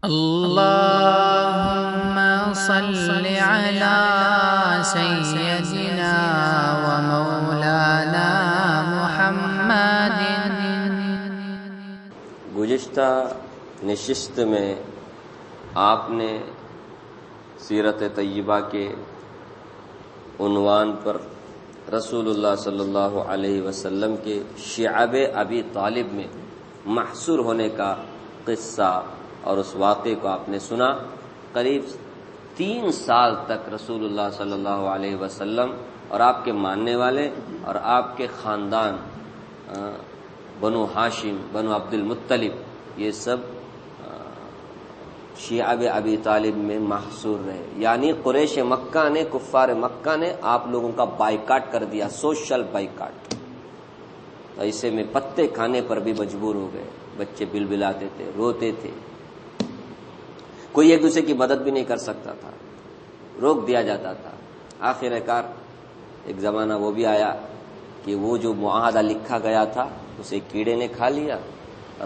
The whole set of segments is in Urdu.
اللهم صل على سيدنا ومولانا محمد۔ گزشتہ نشست میں آپ نے سیرت طیبہ کے عنوان پر رسول اللہ صلی اللہ علیہ وسلم کے شعب ابی طالب میں محصور ہونے کا قصہ اور اس واقعے کو آپ نے سنا۔ قریب 3 سال تک رسول اللہ صلی اللہ علیہ وسلم اور آپ کے ماننے والے اور آپ کے خاندان بنو ہاشم، بنو عبد المطلب، یہ سب شعب ابی طالب میں محصور رہے، یعنی قریش مکہ نے، کفار مکہ نے آپ لوگوں کا بائیکاٹ کر دیا، سوشل بائیکاٹ۔ ایسے میں پتے کھانے پر بھی مجبور ہو گئے، بچے بلبلاتے تھے، روتے تھے، کوئی ایک دوسرے کی مدد بھی نہیں کر سکتا تھا، روک دیا جاتا تھا۔ آخر کار ایک زمانہ وہ بھی آیا کہ وہ جو معاہدہ لکھا گیا تھا اسے کیڑے نے کھا لیا۔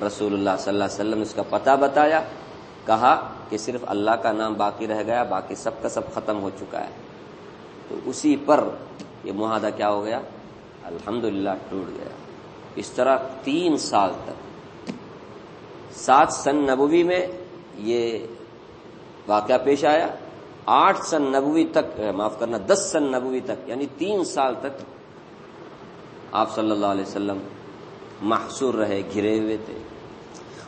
رسول اللہ صلی اللہ علیہ وسلم نے اس کا پتہ بتایا، کہا کہ صرف اللہ کا نام باقی رہ گیا، باقی سب کا سب ختم ہو چکا ہے۔ تو اسی پر یہ معاہدہ کیا ہو گیا؟ الحمدللہ ٹوٹ گیا۔ اس طرح 3 سال تک 7 سن نبوی میں یہ واقعہ پیش آیا، 8 سن نبوی تک، معاف کرنا 10 سن نبوی تک، یعنی 3 سال تک آپ صلی اللہ علیہ وسلم محصور رہے، گھرے ہوئے تھے۔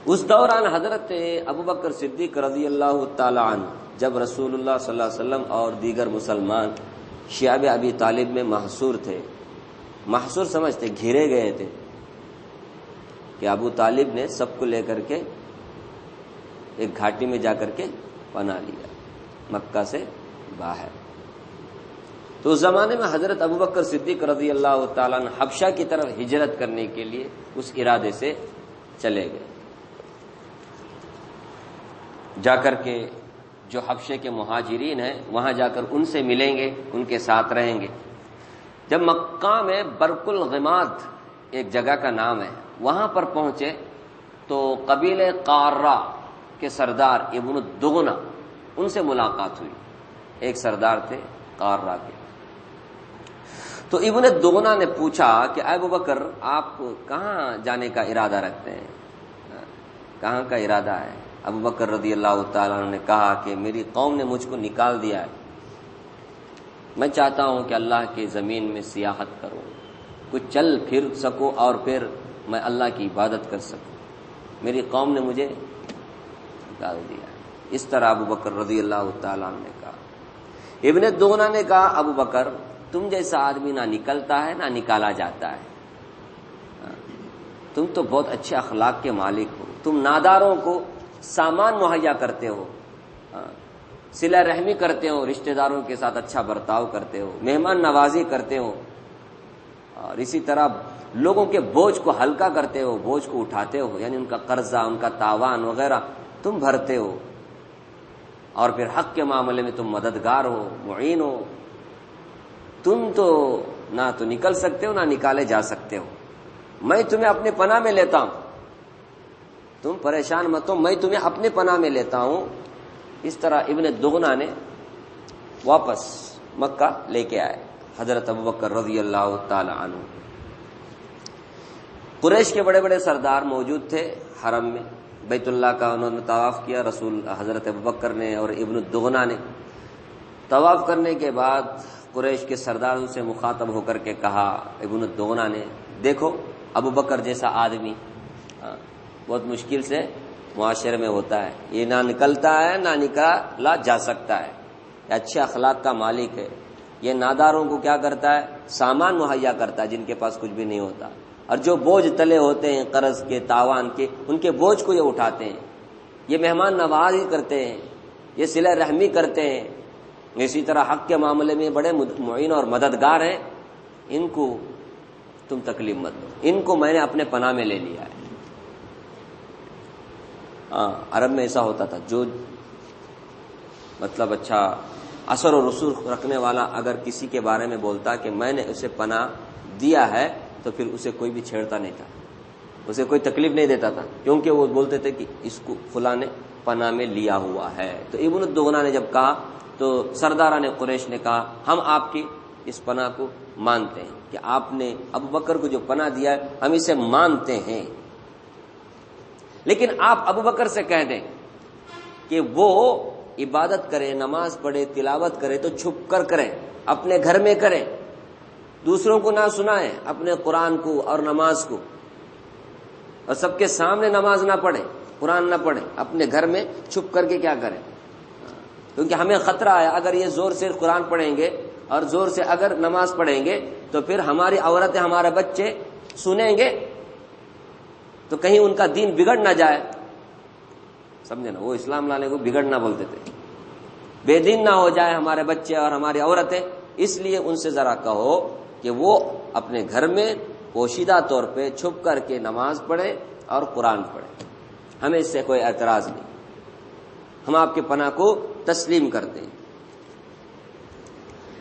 اس دوران حضرت ابوبکر صدیق رضی اللہ تعالی عنہ جب رسول اللہ صلی اللہ علیہ وسلم اور دیگر مسلمان شعب ابی طالب میں محصور تھے، محصور سمجھتے، گھرے گئے تھے، کہ ابو طالب نے سب کو لے کر کے ایک گھاٹی میں جا کر کے پناہ لیا، مکہ سے باہر۔ تو اس زمانے میں حضرت ابوبکر صدیق رضی اللہ تعالیٰ عنہ حبشہ کی طرف ہجرت کرنے کے لیے اس ارادے سے چلے گئے، جا کر کے جو حبشے کے مہاجرین ہیں وہاں جا کر ان سے ملیں گے، ان کے ساتھ رہیں گے۔ جب مکہ میں برق الغماد ایک جگہ کا نام ہے، وہاں پر پہنچے تو قبیلہ قارہ کے سردار ابن الدغنہ، ان سے ملاقات ہوئی۔ ایک سردار تھے قارہ کے۔ تو ابن الدغنہ نے پوچھا کہ اے ابوبکر، آپ کہاں جانے کا ارادہ رکھتے ہیں، کہاں کا ارادہ ہے؟ ابوبکر رضی اللہ تعالیٰ عنہ نے کہا کہ میری قوم نے مجھ کو نکال دیا ہے، میں چاہتا ہوں کہ اللہ کی زمین میں سیاحت کروں، کچھ چل پھر سکوں اور پھر میں اللہ کی عبادت کر سکوں، میری قوم نے مجھے نکال دیا۔ اس طرح ابوبکر رضی اللہ تعالیٰ عنہ نے کہا۔ ابن الدغنہ نے کہا ابوبکر، تم جیسا آدمی نہ نکلتا ہے نہ نکالا جاتا ہے، تم تو بہت اچھے اخلاق کے مالک ہو، تم ناداروں کو سامان مہیا کرتے ہو، صلہ رحمی کرتے ہو، رشتہ داروں کے ساتھ اچھا برتاؤ کرتے ہو، مہمان نوازی کرتے ہو، اور اسی طرح لوگوں کے بوجھ کو ہلکا کرتے ہو، بوجھ کو اٹھاتے ہو، یعنی ان کا قرضہ، ان کا تاوان وغیرہ تم بھرتے ہو، اور پھر حق کے معاملے میں تم مددگار ہو، معین ہو۔ تم تو نہ تو نکل سکتے ہو نہ نکالے جا سکتے ہو، میں تمہیں اپنے پناہ میں لیتا ہوں، تم پریشان مت ہو، میں تمہیں اپنے پناہ میں لیتا ہوں۔ اس طرح ابن الدغنہ نے واپس مکہ لے کے آئے حضرت ابوبکر رضی اللہ تعالی عنہ۔ قریش کے بڑے بڑے سردار موجود تھے حرم میں، بیت اللہ کا انہوں نے طواف کیا، رسول حضرت ابوبکر نے اور ابن الدغنہ نے۔ طواف کرنے کے بعد قریش کے سرداروں سے مخاطب ہو کر کے کہا ابن الدغنہ نے، دیکھو ابوبکر جیسا آدمی بہت مشکل سے معاشرے میں ہوتا ہے، یہ نہ نکلتا ہے نہ نکالا جا سکتا ہے، یہ اچھے اخلاق کا مالک ہے، یہ ناداروں کو کیا کرتا ہے؟ سامان مہیا کرتا ہے جن کے پاس کچھ بھی نہیں ہوتا، اور جو بوجھ تلے ہوتے ہیں قرض کے، تاوان کے، ان کے بوجھ کو یہ اٹھاتے ہیں، یہ مہمان نوازی کرتے ہیں، یہ صلہ رحمی کرتے ہیں، اسی طرح حق کے معاملے میں بڑے معین اور مددگار ہیں، ان کو تم تکلیف مت دو، ان کو میں نے اپنے پناہ میں لے لیا ہے۔ عرب میں ایسا ہوتا تھا، جو مطلب اچھا اثر و رسوخ رکھنے والا اگر کسی کے بارے میں بولتا کہ میں نے اسے پناہ دیا ہے، تو پھر اسے کوئی بھی چھیڑتا نہیں تھا، اسے کوئی تکلیف نہیں دیتا تھا، کیونکہ وہ بولتے تھے کہ اس کو فلاں نے پناہ میں لیا ہوا ہے۔ تو ابن الدغنا نے جب کہا تو سرداران قریش نے کہا ہم آپ کی اس پناہ کو مانتے ہیں کہ آپ نے ابو بکر کو جو پناہ دیا ہے ہم اسے مانتے ہیں، لیکن آپ ابو بکر سے کہہ دیں کہ وہ عبادت کرے، نماز پڑھے، تلاوت کرے تو چھپ کر کریں، اپنے گھر میں کریں، دوسروں کو نہ سنائیں اپنے قرآن کو اور نماز کو، اور سب کے سامنے نماز نہ پڑھیں، قرآن نہ پڑھیں، اپنے گھر میں چھپ کر کے کیا کریں، کیونکہ ہمیں خطرہ ہے اگر یہ زور سے قرآن پڑھیں گے اور زور سے اگر نماز پڑھیں گے تو پھر ہماری عورتیں، ہمارے بچے سنیں گے تو کہیں ان کا دین بگڑ نہ جائے، سمجھے نا، وہ اسلام لانے کو بگڑنا بولتے تھے، بے دین نہ ہو جائے ہمارے بچے اور ہماری عورتیں، اس لیے ان سے ذرا کہو کہ وہ اپنے گھر میں پوشیدہ طور پہ چھپ کر کے نماز پڑھیں اور قرآن پڑھیں، ہمیں اس سے کوئی اعتراض نہیں، ہم آپ کے پناہ کو تسلیم کرتے ہیں۔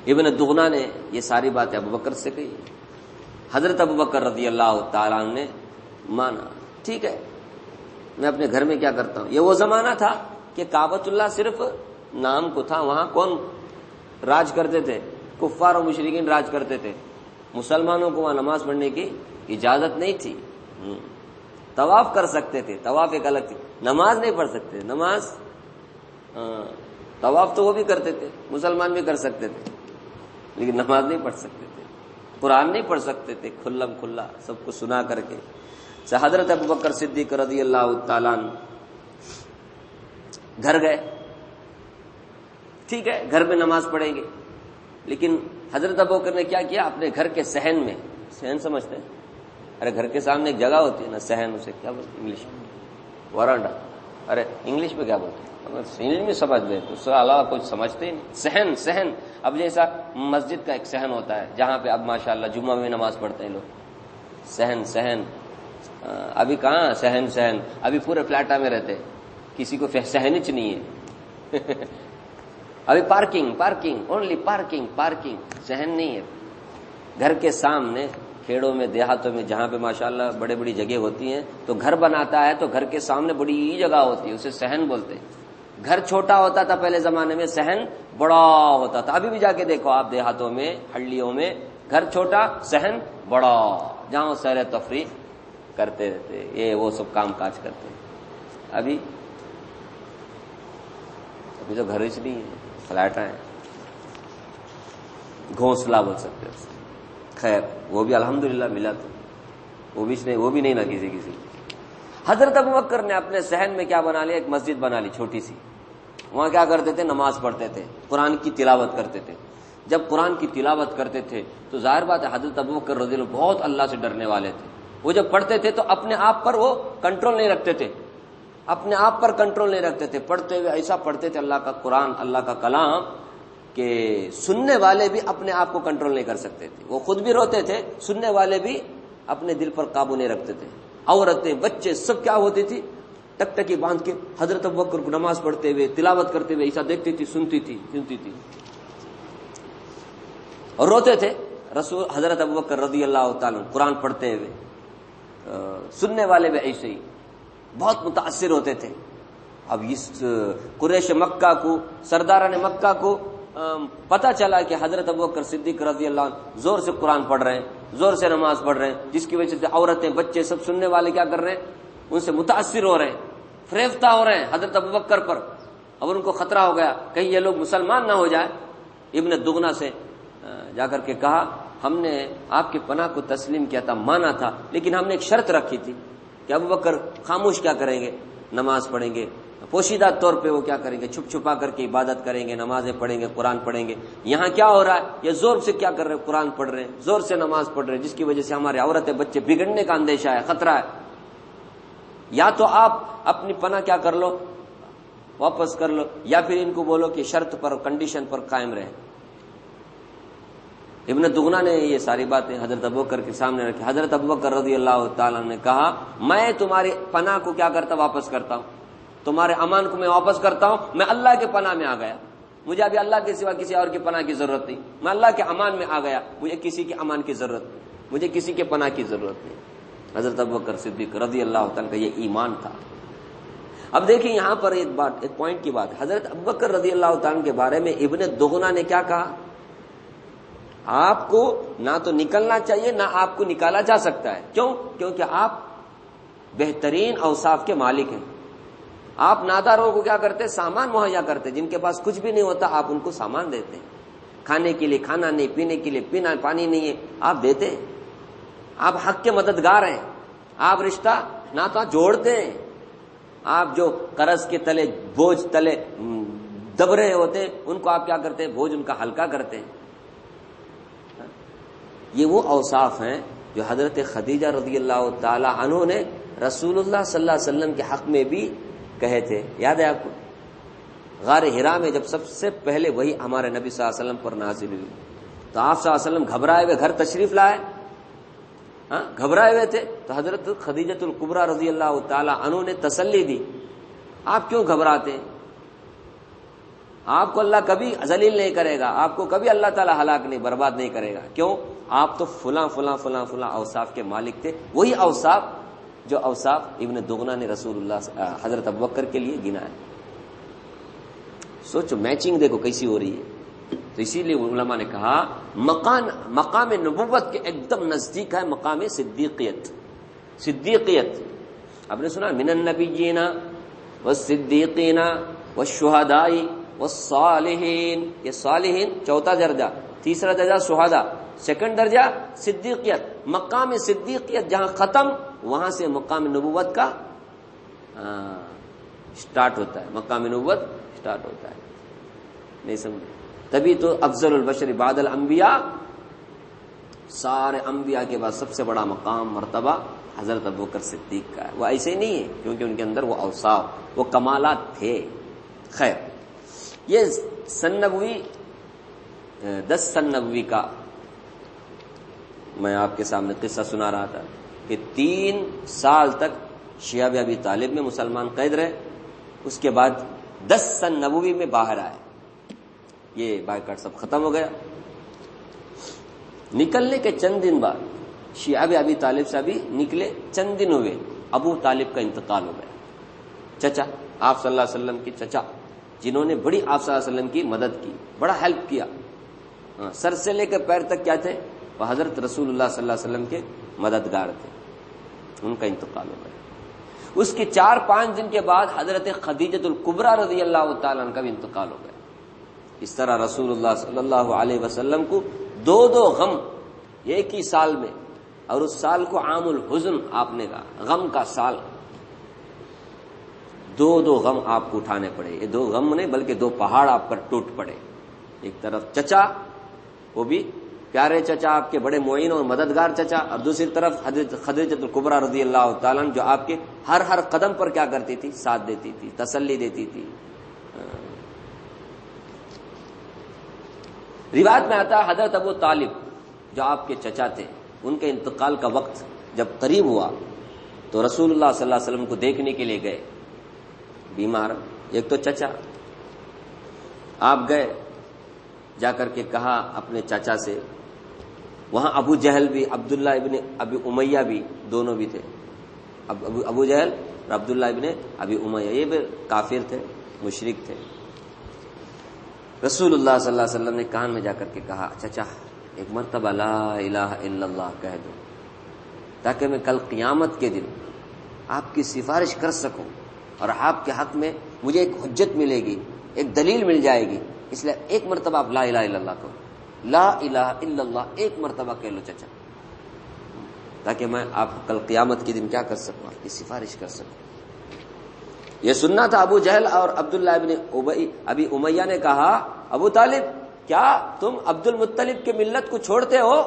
ابن دغنا نے یہ ساری باتیں ابو بکر سے کہی، حضرت ابو بکر رضی اللہ تعالیٰ عنہ نے مانا، ٹھیک ہے میں اپنے گھر میں کیا کرتا ہوں۔ یہ وہ زمانہ تھا کہ کعبۃ اللہ صرف نام کو تھا، وہاں کون راج کرتے تھے؟ کفار و مشرکین راج کرتے تھے، مسلمانوں کو وہاں نماز پڑھنے کی اجازت نہیں تھی، طواف کر سکتے تھے، طواف ایک الگ تھی، نماز نہیں پڑھ سکتے، نماز طواف تو وہ بھی کرتے تھے، مسلمان بھی کر سکتے تھے، لیکن نماز نہیں پڑھ سکتے تھے، قرآن نہیں پڑھ سکتے تھے کھلم کھلا سب کو سنا کر کے۔ حضرت ابو بکر صدیق رضی اللہ تعالیٰ عنہ گھر گئے، ٹھیک ہے گھر میں نماز پڑھیں گے، لیکن حضرت ابو بکر نے کیا کیا، اپنے گھر کے صحن میں، صحن سمجھتے ہیں؟ ارے گھر کے سامنے ایک جگہ ہوتی ہے نا، صحن، اسے کیا بولتے ہیں انگلش میں؟ ورانڈا، ارے انگلش میں کیا بولتے ہیں؟ انگلش میں سمجھ لیں تو اس کے علاوہ کچھ سمجھتے ہی نہیں۔ صحن، صحن، اب جیسا مسجد کا ایک صحن ہوتا ہے جہاں پہ اب ماشاءاللہ جمعہ میں نماز پڑھتے ہیں لوگ، صحن، صحن، ابھی کہاں صحن، صحن ابھی پورے فلیٹا میں رہتے، کسی کو صحنچ نہیں ہے ابھی parking, parking, only parking, parking, صحن نہیں ہے۔ گھر کے سامنے کھیڑوں میں، دیہاتوں میں جہاں پہ ماشاءاللہ بڑے بڑی جگہ ہوتی ہیں تو گھر بناتا ہے تو گھر کے سامنے بڑی جگہ ہوتی ہے، اسے صحن بولتے ہیں۔ گھر چھوٹا ہوتا تھا پہلے زمانے میں، صحن بڑا ہوتا تھا، ابھی بھی جا کے دیکھو آپ دیہاتوں میں، ہڈلیوں میں، گھر چھوٹا صحن بڑا، جہاں سیر تفریح کرتے رہتے، یہ وہ سب کام کاج کرتے۔ ابھی تو گھر ہی نہیں ہے، فلیٹ ہیں، گھونسلہ بول سکتے ہیں۔ خیر وہ بھی الحمدللہ ملا، تو وہ بھی نہیں نا کسی حضرت ابو بکر نے اپنے صحن میں کیا بنا لیا، ایک مسجد بنا لی چھوٹی سی، وہاں کیا کرتے تھے، نماز پڑھتے تھے، قرآن کی تلاوت کرتے تھے۔ جب قرآن کی تلاوت کرتے تھے تو ظاہر بات ہے حضرت ابو بکر رضی اللہ بہت اللہ سے ڈرنے والے تھے، وہ جب پڑھتے تھے تو اپنے آپ پر وہ کنٹرول نہیں رکھتے تھے، اپنے آپ پر کنٹرول نہیں رکھتے تھے، پڑھتے ہوئے ایسا پڑھتے تھے اللہ کا قرآن، اللہ کا کلام، کہ سننے والے بھی اپنے آپ کو کنٹرول نہیں کر سکتے تھے، وہ خود بھی روتے تھے، سننے والے بھی اپنے دل پر قابو نہیں رکھتے تھے۔ عورتیں، بچے سب کیا ہوتی تھی، ٹک ٹکی باندھ کے حضرت ابوبکر کو نماز پڑھتے ہوئے، تلاوت کرتے ہوئے ایسا دیکھتی تھی، سنتی تھی اور روتے تھے۔ رسول حضرت ابوبکر رضی اللہ تعالیٰ قرآن پڑھتے ہوئے، سننے والے بھی ایسے ہی بہت متاثر ہوتے تھے۔ اب اس قریش مکہ کو، سرداران مکہ کو پتہ چلا کہ حضرت ابوبکر صدیق رضی اللہ عنہ زور سے قرآن پڑھ رہے ہیں، زور سے نماز پڑھ رہے ہیں، جس کی وجہ سے عورتیں، بچے سب سننے والے کیا کر رہے ہیں، ان سے متاثر ہو رہے ہیں، فریفتہ ہو رہے ہیں حضرت ابوبکر پر۔ اب ان کو خطرہ ہو گیا کہیں یہ لوگ مسلمان نہ ہو جائے۔ ابن دغنا سے جا کر کے کہا ہم نے آپ کے پناہ کو تسلیم کیا تھا، مانا تھا، لیکن ہم نے ایک شرط رکھی تھی کہ ابوبکر خاموش کیا کریں گے، نماز پڑھیں گے، پوشیدہ طور پہ وہ کیا کریں گے، چھپ چھپا کر کے عبادت کریں گے، نمازیں پڑھیں گے، قرآن پڑھیں گے۔ یہاں کیا ہو رہا ہے، یہ زور سے کیا کر رہے ہیں، قرآن پڑھ رہے ہیں، زور سے نماز پڑھ رہے ہیں، جس کی وجہ سے ہمارے عورتیں، بچے بگڑنے کا اندیشہ ہے، خطرہ ہے۔ یا تو آپ اپنی پناہ کیا کر لو، واپس کر لو، یا پھر ان کو بولو کہ شرط پر، کنڈیشن پر قائم رہے۔ ابن دغنا نے یہ ساری باتیں حضرت ابوبکر کے سامنے رکھی۔ حضرت ابوبکر رضی اللہ تعالیٰ نے کہا میں تمہاری پناہ کو کیا کرتا، واپس کرتا ہوں، تمہارے امان کو میں واپس کرتا ہوں، میں اللہ کے پناہ میں آ گیا، مجھے ابھی اللہ کے سوا کسی اور کی پناہ کی ضرورت نہیں، میں اللہ کے امان میں آ گیا، مجھے کسی کے امان کی ضرورت نہیں، مجھے کسی کے پناہ کی ضرورت نہیں۔ حضرت ابوبکر صدیق رضی اللہ تعالیٰ کا یہ ایمان تھا۔ اب دیکھیں یہاں پر ایک پوائنٹ کی بات، حضرت ابوبکر رضی اللہ تعالیٰ عنہ کے بارے میں ابن دغنا نے کیا کہا؟ آپ کو نہ تو نکلنا چاہیے نہ آپ کو نکالا جا سکتا ہے. کیوں؟ کیونکہ آپ بہترین اوصاف کے مالک ہیں. آپ ناداروں کو کیا کرتے؟ سامان مہیا کرتے. جن کے پاس کچھ بھی نہیں ہوتا آپ ان کو سامان دیتے ہیں. کھانے کے لیے کھانا نہیں، پینے کے لیے پینا پانی نہیں ہے، آپ دیتے ہیں. آپ حق کے مددگار ہیں. آپ رشتہ ناتا جوڑتے ہیں. آپ جو قرض کے تلے بوجھ تلے دب رہے ہوتے ہیں ان کو آپ کیا کرتے ہیں؟ بوجھ ان کا ہلکا کرتے ہیں. یہ وہ اوصاف ہیں جو حضرت خدیجہ رضی اللہ تعالی عنہ نے رسول اللہ صلی اللہ علیہ وسلم کے حق میں بھی کہے تھے. یاد ہے آپ کو؟ غار حرا میں جب سب سے پہلے وہی ہمارے نبی صلی اللہ علیہ وسلم پر نازل ہوئی تو آپ صلی اللہ علیہ وسلم گھبرائے ہوئے گھر تشریف لائے. گھبرائے ہوئے تھے تو حضرت خدیجۃ الکبریٰ رضی اللہ تعالی عنہ نے تسلی دی. آپ کیوں گھبراتے ہیں؟ آپ کو اللہ کبھی ذلیل نہیں کرے گا، آپ کو کبھی اللہ تعالی ہلاک نہیں برباد نہیں کرے گا. کیوں؟ آپ تو فلاں فلاں فلاں فلاں اوصاف کے مالک تھے. وہی اوصاف جو اوصاف ابن دغنا نے رسول اللہ حضرت ابوبکر کے لیے گنا ہے. سوچو میچنگ دیکھو کیسی ہو رہی ہے. تو اسی لیے علماء نے کہا مقام نبوت کے ایک دم نزدیک ہے مقام صدیقیت. صدیقیت آپ نے سنا من النبیین والصدیقین والشہداء والصالحین. یہ صالحین چوتھا درجہ، تیسرا درجہ شہداء، سیکنڈ درجہ صدیقیت. مقام صدیقیت جہاں ختم وہاں سے مقام نبوت کا سٹارٹ ہوتا ہے. مقام نبوت سٹارٹ ہوتا ہے. نہیں سمجھے؟ تبھی تو افضل البشر بعد الانبیاء، سارے انبیاء کے بعد سب سے بڑا مقام مرتبہ حضرت ابوبکر صدیق کا ہے. وہ ایسے نہیں ہے کیونکہ ان کے اندر وہ اوصاف وہ کمالات تھے. خیر، یہ سن نبوی 10 سن نبوی کا میں آپ کے سامنے قصہ سنا رہا تھا کہ 3 سال تک شیعہ ابی طالب میں مسلمان قید رہے. اس کے بعد 10 سن نبوی میں باہر آئے. یہ بائیکاٹ سب ختم ہو گیا. نکلنے کے چند دن بعد شیعہ ابی طالب سے ابھی نکلے چند دن ہوئے ابو طالب کا انتقال ہو گیا. چچا آپ صلی اللہ علیہ وسلم کی چچا، جنہوں نے بڑی آپ صلی اللہ علیہ وسلم کی مدد کی، بڑا ہیلپ کیا. سر سے لے کر پیر تک کیا تھے؟ وہ حضرت رسول اللہ صلی اللہ علیہ وسلم کے مددگار تھے. ان کا انتقال ہو گیا. اس کے 4-5 دن کے بعد حضرت خدیجۃ الکبریٰ رضی اللہ تعالیٰ عنہ کا بھی انتقال ہو گیا. اس طرح رسول اللہ صلی اللہ علیہ وسلم کو 2 غم ایک ہی سال میں، اور اس سال کو عام الحزن آپ نے کہا، غم کا سال. 2 غم آپ کو اٹھانے پڑے. یہ 2 غم نہیں بلکہ 2 پہاڑ آپ پر ٹوٹ پڑے. ایک طرف چچا، وہ بھی پیارے چچا، آپ کے بڑے معین اور مددگار چچا، اور دوسری طرف حضرت خدیجۃ الکبریٰ رضی اللہ تعالیٰ عنہ جو آپ کے ہر قدم پر کیا کرتی تھی؟ ساتھ دیتی تھی، تسلی دیتی تھی. روایت میں آتا ہے حضرت ابو طالب جو آپ کے چچا تھے، ان کے انتقال کا وقت جب قریب ہوا تو رسول اللہ صلی اللہ علیہ وسلم کو دیکھنے کے لیے گئے. بیمار ایک تو چچا. آپ گئے، جا کر کے کہا اپنے چاچا سے. وہاں ابو جہل بھی، عبداللہ ابن ابی امیہ بھی، دونوں بھی تھے. ابو جہل اور عبداللہ ابن ابی امیہ، یہ بھی کافر تھے، مشرک تھے. رسول اللہ صلی اللہ علیہ وسلم نے کان میں جا کر کے کہا چچا ایک مرتبہ لا الہ الا اللہ کہہ دو تاکہ میں کل قیامت کے دن آپ کی سفارش کر سکوں اور آپ کے حق میں مجھے ایک حجت ملے گی، ایک دلیل مل جائے گی. اس لیے ایک مرتبہ آپ لا الہ الا اللہ کہو. لا الہ الا اللہ ایک مرتبہ کہہ لو چچا، تاکہ میں آپ کل قیامت کے دن کیا کر سکوں؟ آپ کی سفارش کر سکوں. یہ سننا تھا. ابو جہل اور عبداللہ ابن ابی امیہ نے کہا ابو طالب کیا تم عبد المطلب کے ملت کو چھوڑتے ہو؟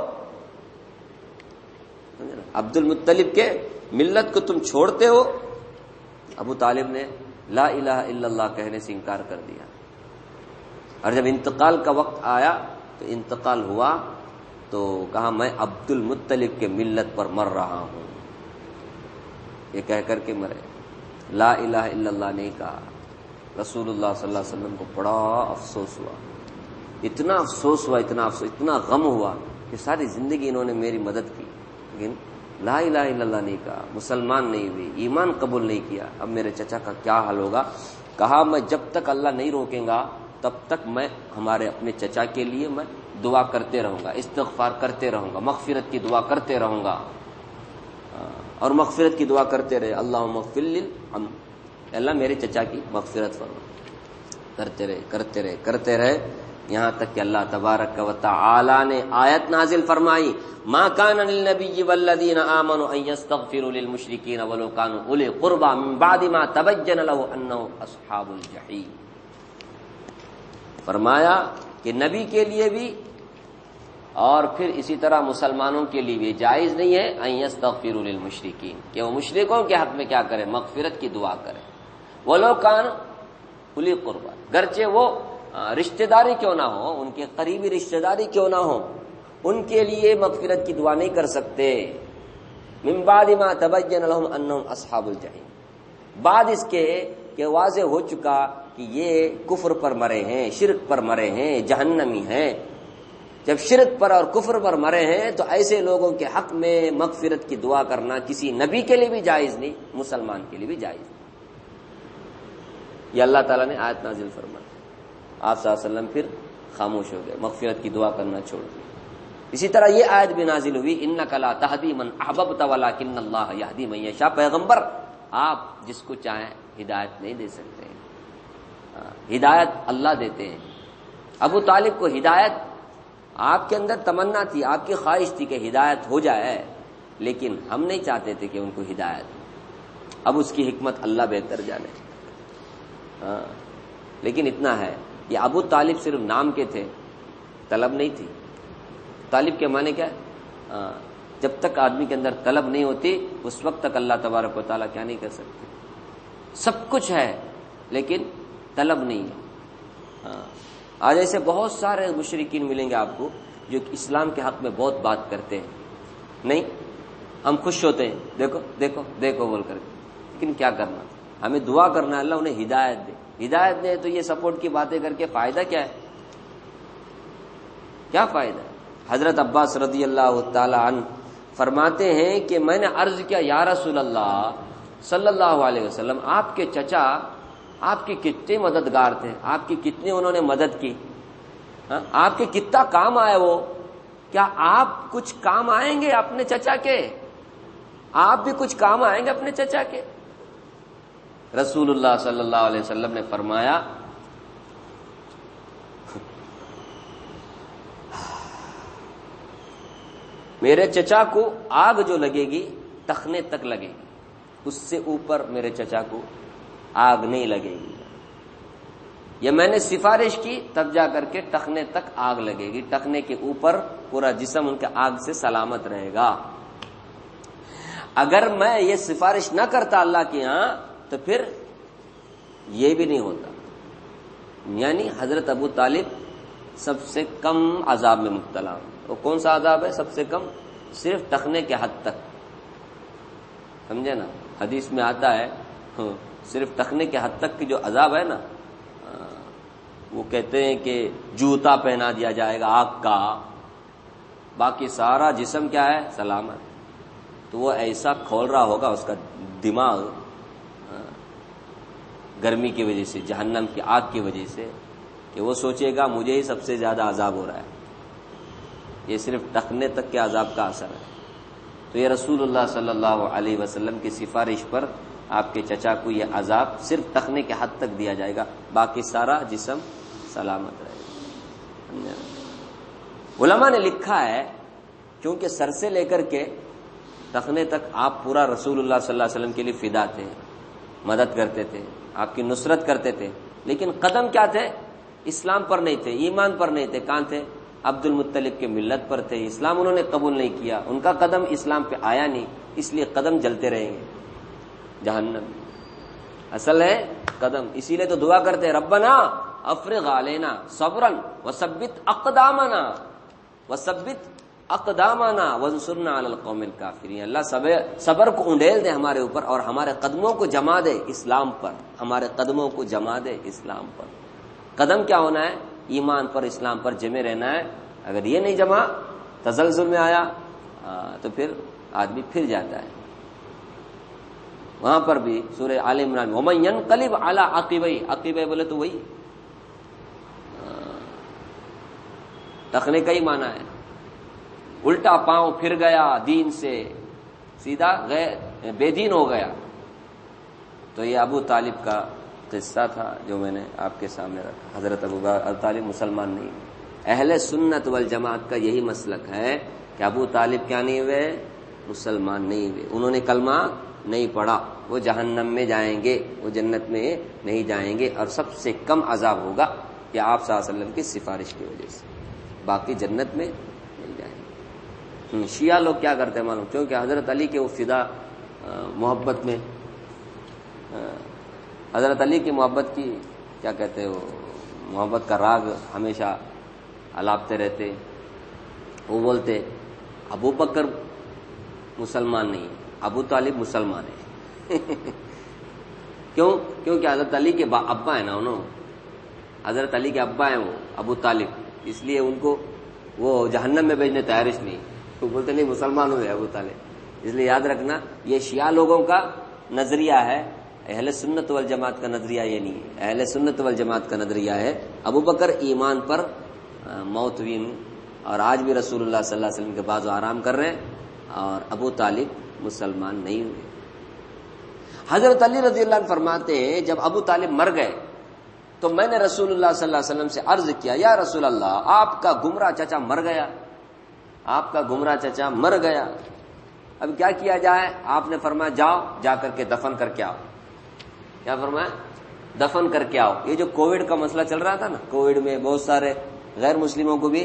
عبد المطلب کے ملت کو تم چھوڑتے ہو؟ ابو طالب نے لا الہ الا اللہ کہنے سے انکار کر دیا. اور جب انتقال کا وقت آیا تو انتقال ہوا تو کہا میں عبد المطلب کے ملت پر مر رہا ہوں. یہ کہہ کر کے مرے. لا الہ الا اللہ نہیں کہا. رسول اللہ صلی اللہ علیہ وسلم کو بڑا افسوس ہوا، اتنا افسوس ہوا، اتنا غم ہوا کہ ساری زندگی انہوں نے میری مدد کی لیکن لا الہ الا اللہ نہیں کہا، مسلمان نہیں ہوئی، ایمان قبول نہیں کیا، اب میرے چچا کا کیا حال ہوگا؟ کہا میں جب تک اللہ نہیں روکیں گا تب تک میں ہمارے اپنے چچا کے لیے میں دعا کرتے رہوں گا، استغفار کرتے رہوں گا، مغفرت کی دعا کرتے رہوں گا، اور مغفرت کی دعا کرتے رہے، اللہم اغفر للعم، اللہ میرے چچا کی مغفرت فرما، کرتے رہے یہاں تک کہ اللہ تبارک و تعالی نے آیت نازل فرمائی، ما کان للنبی والذین آمنوا ان یستغفروا للمشرکین ولو کانوا اولی قربی من بعد ما تبین له انهم اصحاب الجحیم۔ فرمایا کہ نبی کے لیے بھی اور پھر اسی طرح مسلمانوں کے لیے بھی جائز نہیں ہے ان یستغفروا للمشرکین، کہ وہ مشرکوں کے حق میں کیا کریں؟ مغفرت کی دعا کریں، ولو کان اولی قربی، گرچہ وہ رشتہ داری کیوں نہ ہو، ان کے قریبی رشتہ داری کیوں نہ ہو، ان کے لیے مغفرت کی دعا نہیں کر سکتے۔ من بعد ما تبین لهم انهم اصحاب الجحیم، بعد اس کے کہ واضح ہو چکا کہ یہ کفر پر مرے ہیں، شرک پر مرے ہیں، جہنمی ہیں۔ جب شرک پر اور کفر پر مرے ہیں تو ایسے لوگوں کے حق میں مغفرت کی دعا کرنا کسی نبی کے لیے بھی جائز نہیں، مسلمان کے لیے بھی جائز نہیں۔ یہ اللہ تعالیٰ نے آیت نازل فرمائی، آپ صلی اللہ علیہ وسلم پھر خاموش ہو گئے، مغفرت کی دعا کرنا چھوڑ دیا۔ اسی طرح یہ آیت بھی نازل ہوئی، انک لا تہدی من احببت ولکن اللہ یہدی من یشاء، پیغمبر آپ جس کو چاہیں ہدایت نہیں دے سکتے، ہدایت اللہ دیتے ہیں۔ ابو طالب کو ہدایت، آپ کے اندر تمنا تھی، آپ کی خواہش تھی کہ ہدایت ہو جائے، لیکن ہم نہیں چاہتے تھے کہ ان کو ہدایت، اب اس کی حکمت اللہ بہتر جانے۔ لیکن اتنا ہے، یہ ابو طالب صرف نام کے تھے، طلب نہیں تھی۔ طالب کے معنی کیا ہے؟ جب تک آدمی کے اندر طلب نہیں ہوتی اس وقت تک اللہ تبارک و تعالیٰ کیا نہیں کر سکتے؟ سب کچھ ہے لیکن طلب نہیں ہے۔ آج ایسے بہت سارے مشرکین ملیں گے آپ کو جو اسلام کے حق میں بہت بات کرتے ہیں، نہیں ہم خوش ہوتے ہیں، دیکھو دیکھو دیکھو بول کر، لیکن کیا کرنا؟ ہمیں دعا کرنا ہے اللہ انہیں ہدایت دے، ہدایت دے تو یہ سپورٹ کی باتیں کر کے فائدہ کیا ہے؟ کیا فائدہ ہے؟ حضرت عباس رضی اللہ تعالی عنہ فرماتے ہیں کہ میں نے عرض کیا یا رسول اللہ صلی اللہ علیہ وسلم، آپ کے چچا آپ کے کتنے مددگار تھے، آپ کی کتنی انہوں نے مدد کی، آپ کے کتنا کام آئے وہ، کیا آپ کچھ کام آئیں گے اپنے چچا کے؟ آپ بھی کچھ کام آئیں گے اپنے چچا کے؟ رسول اللہ صلی اللہ علیہ وسلم نے فرمایا میرے چچا کو آگ جو لگے گی ٹخنے تک لگے گی، اس سے اوپر میرے چچا کو آگ نہیں لگے گی۔ یہ میں نے سفارش کی تب جا کر کے ٹخنے تک آگ لگے گی، ٹخنے کے اوپر پورا جسم ان کے آگ سے سلامت رہے گا۔ اگر میں یہ سفارش نہ کرتا اللہ کے ہاں تو پھر یہ بھی نہیں ہوتا۔ یعنی حضرت ابو طالب سب سے کم عذاب میں مبتلا، وہ کون سا عذاب ہے سب سے کم؟ صرف ٹخنے کے حد تک، سمجھے نا؟ حدیث میں آتا ہے صرف ٹخنے کے حد تک کی جو عذاب ہے نا، وہ کہتے ہیں کہ جوتا پہنا دیا جائے گا آگ کا، باقی سارا جسم کیا ہے؟ سلامت۔ تو وہ ایسا کھول رہا ہوگا اس کا دماغ گرمی کی وجہ سے، جہنم کی آگ کی وجہ سے، کہ وہ سوچے گا مجھے ہی سب سے زیادہ عذاب ہو رہا ہے۔ یہ صرف ٹخنے تک کے عذاب کا اثر ہے۔ تو یہ رسول اللہ صلی اللہ علیہ وسلم کی سفارش پر آپ کے چچا کو یہ عذاب صرف ٹخنے کے حد تک دیا جائے گا، باقی سارا جسم سلامت رہے گا۔ علماء نے لکھا ہے کیونکہ سر سے لے کر کے ٹخنے تک آپ پورا رسول اللہ صلی اللہ علیہ وسلم کے لیے فدا تھے، مدد کرتے تھے، آپ کی نصرت کرتے تھے، لیکن قدم کیا تھے؟ اسلام پر نہیں تھے، ایمان پر نہیں تھے۔ کہاں تھے؟ عبد المطلب کے ملت پر تھے، اسلام انہوں نے قبول نہیں کیا، ان کا قدم اسلام پہ آیا نہیں، اس لیے قدم جلتے رہیں گے جہنم۔ اصل ہے قدم، اسی لیے تو دعا کرتے ہیں ربنا افرغ علینا صبرا وثبت اقدامنا وانصرنا علی القوم الکافرین۔ اللہ صبر کو انڈیل دے ہمارے اوپر اور ہمارے قدموں کو جما دے اسلام پر، ہمارے قدموں کو جما دے اسلام پر۔ قدم کیا ہونا ہے؟ ایمان پر، اسلام پر جمے رہنا ہے۔ اگر یہ نہیں جمع، تزلزل میں آیا تو پھر آدمی پھر جاتا ہے. وہاں پر بھی سورہ آل عمران میں وَمَن يَنْقَلِبْ عَلَىٰ عَقِبَيْهِ، عقیبہ بولے تو وہی ٹخنے کا ہی معنی ہے. الٹا پاؤں پھر گیا دین سے، سیدھا بے دین ہو گیا. تو یہ ابو طالب کا قصہ تھا جو میں نے آپ کے سامنے رکھا. حضرت ابو طالب مسلمان نہیں. اہل سنت والجماعت کا یہی مسلک ہے کہ ابو طالب کیا نہیں ہوئے؟ مسلمان نہیں ہوئے. انہوں نے کلمہ نہیں پڑھا، وہ جہنم میں جائیں گے، وہ جنت میں نہیں جائیں گے، اور سب سے کم عذاب ہوگا کہ آپ صلی اللہ علیہ وسلم کی سفارش کی وجہ سے، باقی جنت میں نہیں جائیں گے. شیعہ لوگ کیا کرتے ہیں معلوم؟ کیونکہ حضرت علی کے وہ فدا محبت میں، حضرت علی کی محبت کی کیا کہتے ہیں، وہ محبت کا راگ ہمیشہ الاپتے رہتے. وہ بولتے ابو بکر مسلمان نہیں، ابو طالب مسلمان ہے. کیونکہ حضرت علی کے ابا ہیں نا، انہوں حضرت علی کے ابا ہیں وہ ابو طالب، اس لیے ان کو وہ جہنم میں بھیجنے تیارش نہیں. وہ بولتے نہیں مسلمان ہوئے ابو طالب. اس لیے یاد رکھنا یہ شیعہ لوگوں کا نظریہ ہے، اہل سنت والجماعت کا نظریہ یہ نہیں ہے. اہل سنت والجماعت کا نظریہ ہے ابو بکر ایمان پر موت ہوئی، اور آج بھی رسول اللہ صلی اللہ علیہ وسلم کے بعض آرام کر رہے ہیں، اور ابو طالب مسلمان نہیں ہوئے. حضرت علی رضی اللہ عنہ فرماتے ہیں جب ابو طالب مر گئے تو میں نے رسول اللہ صلی اللہ علیہ وسلم سے عرض کیا، یا رسول اللہ آپ کا گمراہ چچا مر گیا، آپ کا گمراہ چچا مر گیا، اب کیا کیا جائے؟ آپ نے فرمایا جاؤ جا کر کے دفن کر کے آؤ. کیا فرمایا؟ دفن کر کے آؤ. یہ جو کووڈ کا مسئلہ چل رہا تھا نا، کووڈ میں بہت سارے غیر مسلموں کو بھی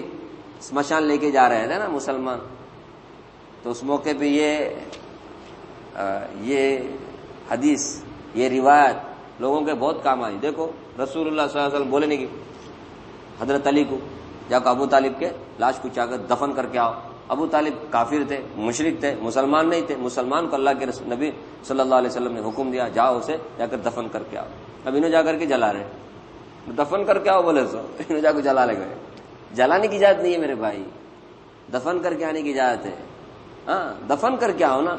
سمشان لے کے جا رہے تھے نا مسلمان، تو اس موقع پہ یہ حدیث، یہ روایت لوگوں کے بہت کام آئی. دیکھو رسول اللہ صلی اللہ علیہ وسلم بولے نہیں کہ حضرت علی کو جا کر ابو طالب کے لاش کو چاہ کر دفن کر کے آؤ. ابو طالب کافر تھے، مشرک تھے، مسلمان نہیں تھے. مسلمان کو اللہ کے نبی صلی اللہ علیہ وسلم نے حکم دیا جاؤ اسے جا کر دفن کر کے آؤ. اب انہوں جا کر کے جلا رہے، دفن کر کے آؤ بولے سو انہوں جا کے جلا لے گئے. جلانے کی اجازت نہیں ہے میرے بھائی، دفن کر کے آنے کی اجازت ہے. ہاں دفن کر کے آؤ نا،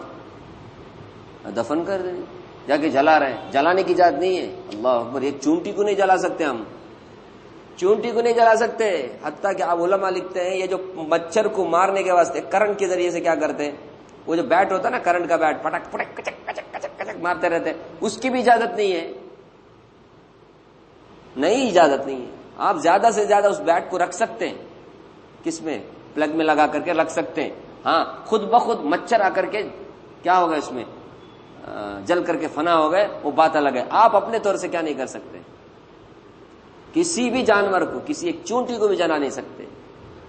دفن کر دیں، جا کے جلا رہے ہیں، جلانے کی اجازت نہیں ہے. اللہ اکبر. ایک چونٹی کو نہیں جلا سکتے ہم، چونٹی کو نہیں جلا سکتے. حتیٰ کہ آپ علماء لکھتے ہیں یہ جو مچھر کو مارنے کے واسطے کرنٹ کے ذریعے سے کیا کرتے ہیں، وہ جو بیٹ ہوتا ہے نا کرنٹ کا بیٹ، پٹک پٹک کچک کچک کچک کچک مارتے رہتے ہیں، اس کی بھی اجازت نہیں ہے. نہیں اجازت نہیں ہے. آپ زیادہ سے زیادہ اس بیٹ کو رکھ سکتے ہیں کس میں، پلگ میں لگا کر کے رکھ سکتے ہیں. ہاں خود بخود مچھر آ کر کے کیا ہوگا اس میں جل کر کے فنا ہو گئے، وہ بات الگ ہے. آپ اپنے طور سے کیا نہیں کر سکتے، کسی بھی جانور کو، کسی ایک چونٹی کو بھی جلا نہیں سکتے.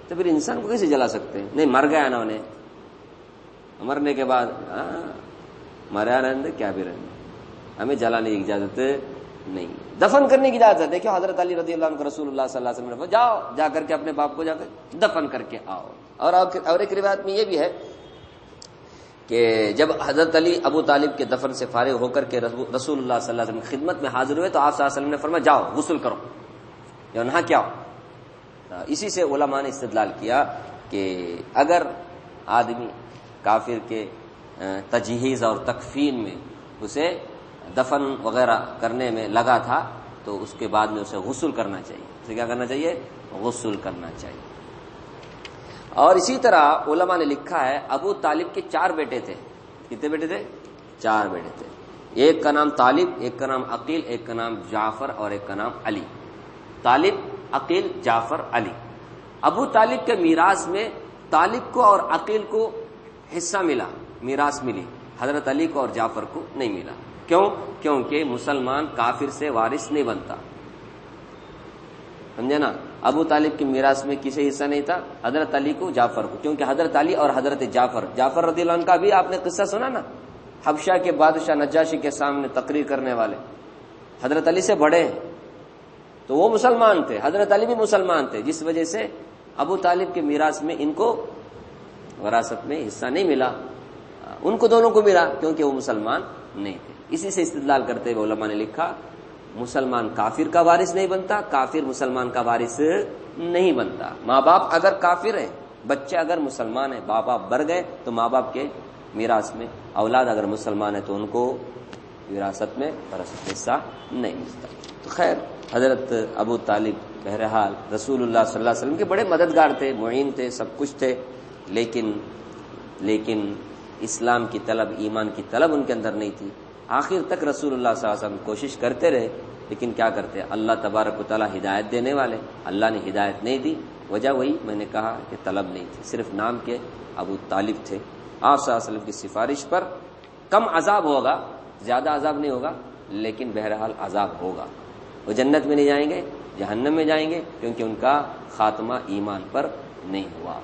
تو پھر انسان کو کیسے جلا سکتے ہیں؟ نہیں مر گیا نا انہیں، مرنے کے بعد مریا رہنے کیا بھی رہنے، ہمیں جلانے کی اجازت نہیں، دفن کرنے کی اجازت ہے. دیکھو حضرت علی رضی اللہ عنہ رسول اللہ صلی اللہ علیہ وسلم نے جاؤ جا کر کے اپنے باپ کو جا کر دفن کر کے آؤ. اور ایک روایت میں یہ بھی ہے کہ جب حضرت علی ابو طالب کے دفن سے فارغ ہو کر کے رسول اللہ صلی اللہ علیہ وسلم کی خدمت میں حاضر ہوئے تو آپ صلی اللہ علیہ وسلم نے فرمایا جاؤ غسل کرو یا نہا کیا ہو. اسی سے علماء نے استدلال کیا کہ اگر آدمی کافر کے تجہیز اور تکفین میں اسے دفن وغیرہ کرنے میں لگا تھا تو اس کے بعد میں اسے غسل کرنا چاہیے. اسے کیا کرنا چاہیے؟ غسل کرنا چاہیے. اور اسی طرح علماء نے لکھا ہے ابو طالب کے 4 بیٹے تھے. کتنے بیٹے تھے؟ 4 بیٹے تھے. ایک کا نام طالب، ایک کا نام عقیل، ایک کا نام جعفر اور ایک کا نام علی. طالب، عقیل، جعفر، علی. ابو طالب کے میراث میں طالب کو اور عقیل کو حصہ ملا، میراث ملی، حضرت علی کو اور جعفر کو نہیں ملا. کیوں؟ کیونکہ مسلمان کافر سے وارث نہیں بنتا. سمجھے نا؟ ابو طالب کی میراث میں کسی حصہ نہیں تھا، حضرت علی کو، جعفر کو. کیونکہ حضرت علی اور حضرت جعفر رضی اللہ عنہ کا بھی آپ نے قصہ سنا نا، حبشہ کے بادشاہ نجاشی کے سامنے تقریر کرنے والے حضرت علی سے بڑے ہیں، تو وہ مسلمان تھے، حضرت علی بھی مسلمان تھے، جس وجہ سے ابو طالب کے میراث میں ان کو وراثت میں حصہ نہیں ملا. ان کو دونوں کو ملا کیونکہ وہ مسلمان نہیں تھے. اسی سے استدلال کرتے ہوئے علماء نے لکھا مسلمان کافر کا وارث نہیں بنتا، کافر مسلمان کا وارث نہیں بنتا. ماں باپ اگر کافر ہیں، بچے اگر مسلمان ہیں، ماں باپ مر گئے تو ماں باپ کے میراث میں، اولاد اگر مسلمان ہے تو ان کو وراثت میں حصہ نہیں ملتا۔ تو خیر حضرت ابو طالب بہرحال رسول اللہ صلی اللہ علیہ وسلم کے بڑے مددگار تھے، معین تھے، سب کچھ تھے، لیکن اسلام کی طلب، ایمان کی طلب ان کے اندر نہیں تھی۔ آخر تک رسول اللہ صلی اللہ علیہ وسلم کوشش کرتے رہے، لیکن کیا کرتے، اللہ تبارک و تعالیٰ ہدایت دینے والے، اللہ نے ہدایت نہیں دی۔ وجہ وہی میں نے کہا کہ طلب نہیں تھی، صرف نام کے ابو طالب تھے۔ آپ صلی اللہ علیہ وسلم کی سفارش پر کم عذاب ہوگا، زیادہ عذاب نہیں ہوگا، لیکن بہرحال عذاب ہوگا۔ وہ جنت میں نہیں جائیں گے، جہنم میں جائیں گے، کیونکہ ان کا خاتمہ ایمان پر نہیں ہوا۔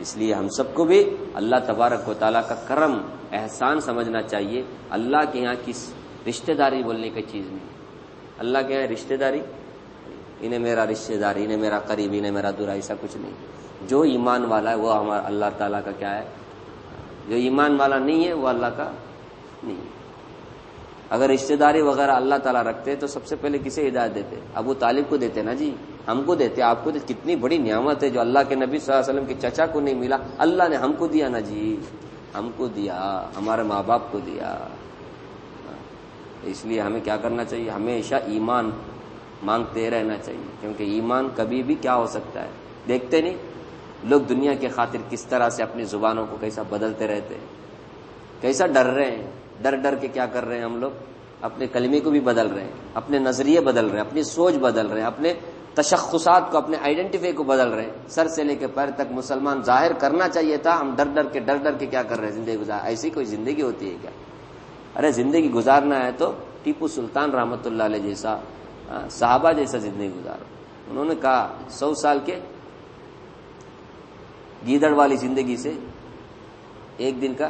اس لیے ہم سب کو بھی اللہ تبارک و تعالیٰ کا کرم، احسان سمجھنا چاہیے۔ اللہ کے یہاں کس رشتہ داری بولنے کی چیز نہیں، اللہ کے یہاں رشتہ داری، انہیں میرا رشتہ داری، انہیں میرا قریب، انہیں میرا دور، ایسا کچھ نہیں۔ جو ایمان والا ہے وہ ہمارا اللہ تعالیٰ کا کیا ہے، جو ایمان والا نہیں ہے وہ اللہ کا نہیں ہے۔ اگر رشتہ داری وغیرہ اللہ تعالیٰ رکھتے تو سب سے پہلے کسے ہدایت دیتے؟ ابو طالب کو دیتے نا جی، ہم کو دیتے، آپ کو دیتے۔ کتنی بڑی نعمت ہے جو اللہ کے نبی صلی اللہ علیہ وسلم کے چچا کو نہیں ملا، اللہ نے ہم کو دیا نا جی، ہم کو دیا، ہمارے ماں باپ کو دیا۔ اس لیے ہمیں کیا کرنا چاہیے، ہمیشہ ایمان مانگتے رہنا چاہیے، کیونکہ ایمان کبھی بھی کیا ہو سکتا ہے، دیکھتے نہیں لوگ دنیا کے خاطر کس طرح سے اپنی زبانوں کو کیسا بدلتے رہتے ہیں، کیسا ڈر رہے ہیں، ڈر کے کیا کر رہے ہیں ہم لوگ، اپنے کلمے کو بھی بدل رہے ہیں، اپنے نظریے بدل رہے ہیں، اپنی سوچ بدل رہے ہیں، اپنے تشخصات کو، اپنے آئیڈینٹیفائی کو بدل رہے ہیں۔ سر سے لے کے پیر تک مسلمان ظاہر کرنا چاہیے تھا، ہم ڈر کے کیا کر رہے ہیں، زندگی گزار۔ ایسی کوئی زندگی ہوتی ہے کیا؟ ارے زندگی گزارنا ہے تو ٹیپو سلطان رحمۃ اللہ علیہ جیسا، صحابہ جیسا زندگی گزارو۔ انہوں نے کہا 100 سال کے گیدڑ والی زندگی سے ایک دن کا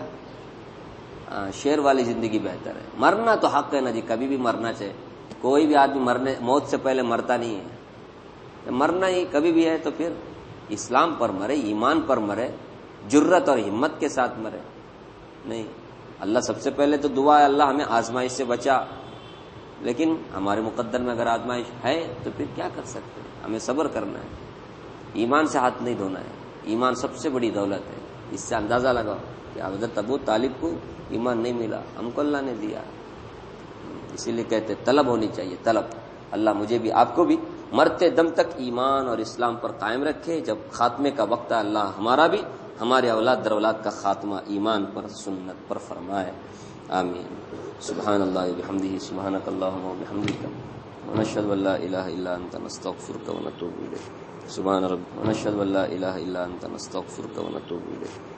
شیر والی زندگی بہتر ہے۔ مرنا تو حق ہے نا جی، کبھی بھی مرنا چاہیے، کوئی بھی آدمی موت سے پہلے مرتا نہیں ہے، مرنا ہی کبھی بھی ہے تو پھر اسلام پر مرے، ایمان پر مرے، جرت اور ہمت کے ساتھ مرے۔ نہیں، اللہ سب سے پہلے تو دعا ہے اللہ ہمیں آزمائش سے بچا، لیکن ہمارے مقدر میں اگر آزمائش ہے تو پھر کیا کر سکتے ہیں، ہمیں صبر کرنا ہے، ایمان سے ہاتھ نہیں دھونا ہے۔ ایمان سب سے بڑی دولت ہے، اس سے اندازہ لگاؤ کہ حضرت ابو طالب کو ایمان نہیں ملا، ہم کو اللہ نے دیا۔ اسی لیے کہتے طلب ہونی چاہیے، طلب۔ اللہ مجھے بھی آپ کو بھی مرتے دم تک ایمان اور اسلام پر قائم رکھے، جب خاتمے کا وقت ہے اللہ ہمارا بھی، ہمارے اولاد در اولاد کا خاتمہ ایمان پر، سنت پر فرمائے، آمین۔ سبحان اللہ وبحمدہ، سبحانک اللہم وبحمدک، ونشہد ان لا الہ الا انت، نستغفرک ونتوب الیک۔ سبحان ربک، ونشہد ان لا الہ الا انت، نستغفرک ونتوب الیک۔